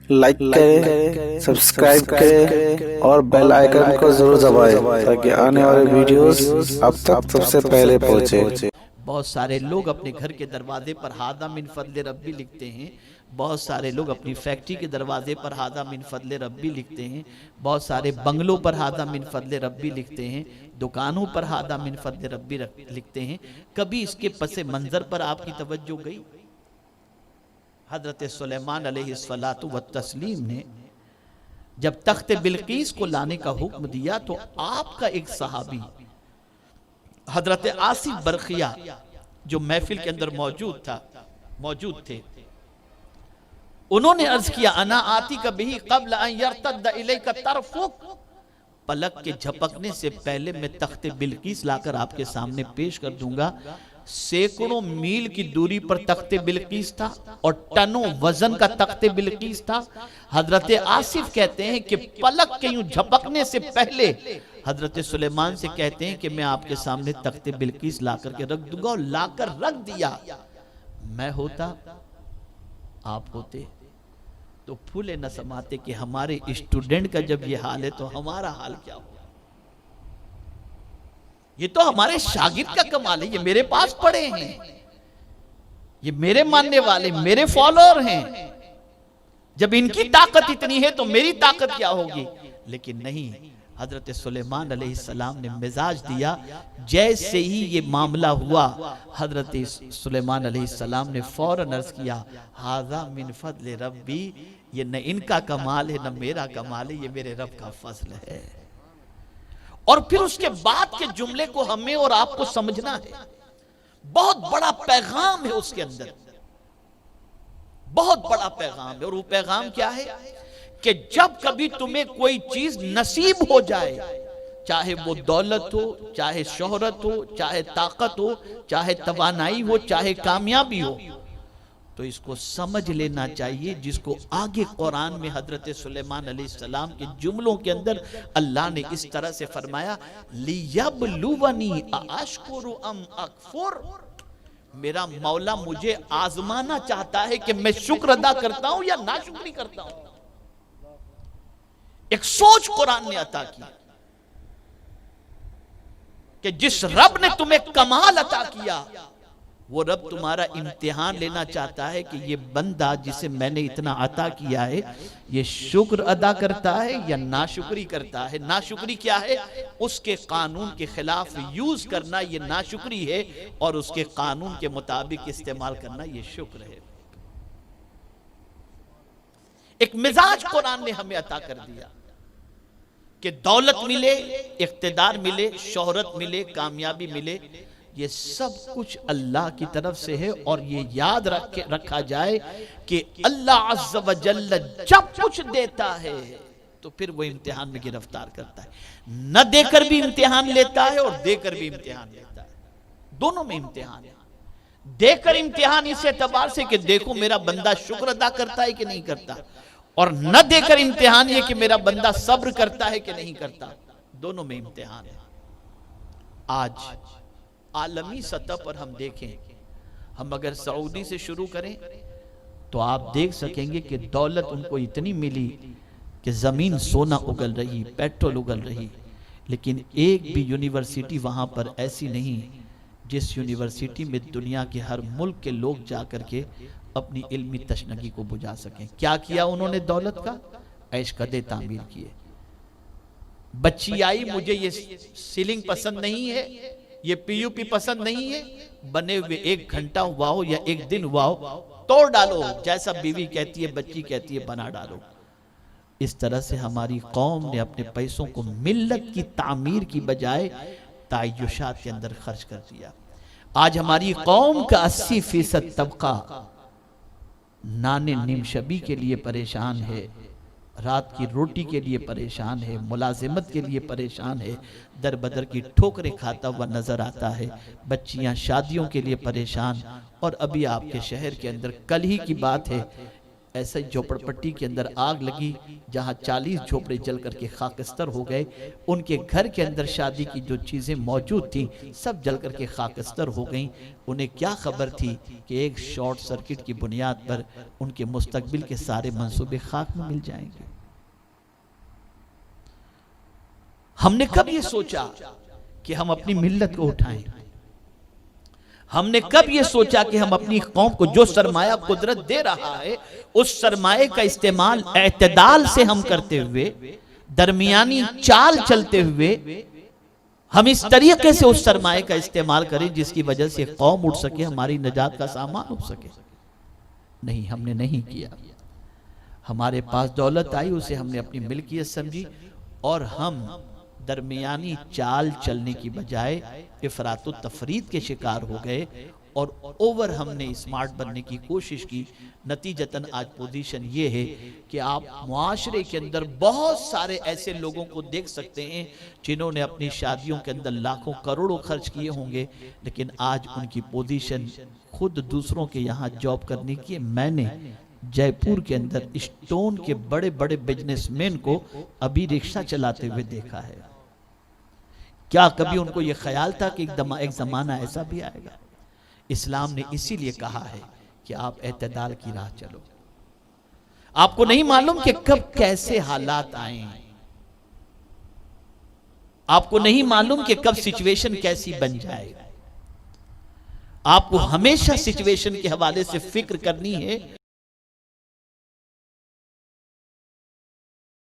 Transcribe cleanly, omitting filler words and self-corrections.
Like کریں، subscribe کریں اور بیل آئیکن کو ضرور دبائیں تاکہ آنے والے ویڈیوز اب تک سب سے پہلے پہنچے۔ بہت سارے لوگ اپنے گھر کے دروازے پر ھذا من فضل ربی لکھتے ہیں، بہت سارے لوگ اپنی فیکٹری کے دروازے پر ھذا من فضل ربی لکھتے ہیں، بہت سارے بنگلوں پر ھذا من فضل ربی لکھتے ہیں، دکانوں پر ھذا من فضل ربی لکھتے ہیں۔ کبھی اس کے پس منظر پر آپ کی توجہ گئی؟ حضرت سلیمان علیہ السلام نے جب تخت بلقیس کو لانے کا حکم دیا تو آپ کا ایک صحابی حضرت آصف برقیہ جو محفل کے اندر موجود تھے، انہوں نے عرض کیا انا آتی کا بھی قبل ان یرتد الیک طرفک، پلک کے جھپکنے سے پہلے میں تخت بلقیس لا کر آپ کے سامنے پیش کر دوں گا۔ سینکڑوں میل کی دوری پر تخت بلقیس تھا اور ٹنوں وزن کا تخت بلقیس تھا۔ حضرت آصف کہتے ہیں کہ پلک کے یوں جھپکنے سے پہلے حضرت سلیمان سے کہتے ہیں کہ میں آپ کے سامنے تخت بلقیس لا کر کے رکھ دوں گا، اور لا کر رکھ دیا۔ میں ہوتا، آپ ہوتے تو پھولے نہ سماتے کہ ہمارے اسٹوڈنٹ کا جب یہ حال ہے تو ہمارا حال کیا ہو۔ یہ تو ہمارے شاگرد کا کمال ہے، یہ میرے پاس پڑھے ہیں، یہ میرے ماننے والے، میرے فالوور ہیں، جب ان کی طاقت اتنی ہے تو میری طاقت کیا ہوگی۔ لیکن نہیں، حضرت سلیمان علیہ السلام نے مزاج دیا، جیسے ہی یہ معاملہ ہوا حضرت سلیمان علیہ السلام نے فوراً عرض کیا ھذا من فضل ربی، یہ نہ ان کا کمال ہے نہ میرا کمال ہے، یہ میرے رب کا فضل ہے۔ اور پھر اس کے بعد کے جملے کو ہمیں اور آپ کو سمجھنا ہے، بہت بڑا پیغام ہے اس کے اندر، بہت بڑا پیغام ہے۔ اور وہ پیغام کیا ہے کہ جب کبھی تمہیں کوئی چیز نصیب ہو جائے، چاہے وہ دولت ہو، چاہے شہرت ہو، چاہے طاقت ہو، چاہے توانائی ہو، چاہے کامیابی ہو، تو اس کو سمجھ لینا چاہیے، جس کو آگے قرآن میں حضرت سلیمان علیہ السلام کے جملوں کے اندر اللہ نے اس طرح سے فرمایا لیبلونی ااشکر ام اکفر، میرا مولا مجھے آزمانا چاہتا ہے کہ میں شکر ادا کرتا ہوں یا ناشکری کرتا ہوں۔ ایک سوچ قرآن نے عطا کی کہ جس رب نے تمہیں کمال عطا کیا، وہ رب تمہارا امتحان لینا چاہتا ہے کہ یہ بندہ جسے میں نے اتنا عطا کیا ہے، یہ شکر ادا کرتا ہے یا ناشکری کرتا ہے۔ ناشکری کیا ہے؟ اس کے قانون کے خلاف یوز کرنا یہ ناشکری ہے، اور اس کے قانون کے مطابق استعمال کرنا یہ شکر ہے۔ ایک مزاج قرآن نے ہمیں عطا کر دیا کہ دولت ملے، اقتدار ملے، شہرت ملے، کامیابی ملے، یہ سب کچھ اللہ کی طرف سے ہے۔ اور یہ یاد رکھا جائے کہ اللہ عز و جل جب کچھ دیتا ہے تو پھر وہ امتحان میں گرفتار کرتا ہے، نہ دے کر بھی امتحان لیتا ہے اور دے کر بھی امتحان لیتا ہے، دونوں میں امتحان ہے۔ دے کر امتحان اس اعتبار سے کہ دیکھو میرا بندہ شکر ادا کرتا ہے کہ نہیں کرتا، اور نہ دے کر امتحان یہ کہ میرا بندہ صبر کرتا ہے کہ نہیں کرتا، دونوں میں امتحان ہے۔ آج عالمی سطح پر ہم دیکھیں، ہم اگر سعودی سے شروع کریں تو آپ دیکھ سکیں گے کہ دولت ان کو اتنی ملی کہ زمین سونا اگل رہی، پیٹرول اگل رہی، لیکن ایک بھی یونیورسٹی وہاں پر ایسی نہیں جس یونیورسٹی میں دنیا کے ہر ملک کے لوگ جا کر کے اپنی علمی تشنگی کو بجھا سکیں۔ کیا کیا انہوں نے دولت کا؟ عیش کدے تعمیر کیے۔ بچی آئی مجھے یہ سیلنگ پسند نہیں ہے، یہ پی یو پی پسند نہیں ہے، بنے ہوئے 1 گھنٹہ ہوا ہو یا 1 دن ہوا ہو، توڑ ڈالو، جیسا بیوی کہتی ہے بچی کہتی ہے بنا ڈالو۔ اس طرح سے ہماری قوم نے اپنے پیسوں کو ملت کی تعمیر کی بجائے تعیشات کے اندر خرچ کر دیا۔ آج ہماری قوم کا 80% طبقہ نان نیم شبی کے لیے پریشان ہے، رات کی روٹی کے لیے پریشان ہے، ملازمت کے لیے پریشان ہے، در بدر کی ٹھوکریں کھاتا ہوا نظر آتا ہے، بچیاں شادیوں کے لیے پریشان۔ اور ابھی آپ کے شہر کے اندر کل ہی کی بات ہے، ایسا ہی جھوپڑ پٹی کے اندر آگ لگی جہاں 40 جھوپڑے جل کر کے خاکستر ہو گئے. ان کے گھر کے اندر شادی کی جو چیزیں موجود تھیں سب جل کر کے خاکستر ہو گئیں. انہیں کیا خبر تھی کہ ایک شارٹ سرکٹ کی بنیاد پر ان کے مستقبل کے سارے منصوبے خاک میں مل جائیں گے. ہم نے کب یہ سوچا کہ ہم اپنی ملت کو اٹھائیں؟ ہم نے کب یہ سوچا کہ ہم اپنی قوم کو جو سرمایہ قدرت دے رہا ہے اس سرمایہ کا استعمال اعتدال سے ہم کرتے ہوئے، درمیانی چال چلتے ہوئے ہم اس طریقے سے اس سرمایہ کا استعمال کریں جس کی وجہ سے قوم اٹھ سکے، ہماری نجات کا سامان ہو سکے. نہیں، ہم نے نہیں کیا. ہمارے پاس دولت آئی، اسے ہم نے اپنی ملکیت سمجھی اور ہم درمیانی چال چلنے کی بجائے افراط و تفرید کے شکار ہو گئے اور اوور ہم نے اسمارٹ بننے کی کوشش کی. نتیجتاً آج پوزیشن یہ ہے کہ آپ معاشرے کے اندر بہت سارے ایسے لوگوں کو دیکھ سکتے ہیں جنہوں نے اپنی شادیوں کے اندر لاکھوں کروڑوں خرچ کیے ہوں گے، لیکن آج ان کی پوزیشن خود دوسروں کے یہاں جاب کرنے کی. میں نے جے پور کے اندر اسٹون کے بڑے بڑے بزنس مین کو ابھی رکشہ چلاتے ہوئے دیکھا ہے. کیا کبھی ان کو یہ خیال تھا کہ ایک زمانہ ایسا بھی آئے گا؟ اسلام نے اسی لیے کہا ہے کہ آپ اعتدال کی راہ چلو. آپ کو نہیں معلوم کہ کب کیسے حالات آئیں، آپ کو نہیں معلوم کہ کب سچویشن کیسی بن جائے. آپ کو ہمیشہ سچویشن کے حوالے سے فکر کرنی ہے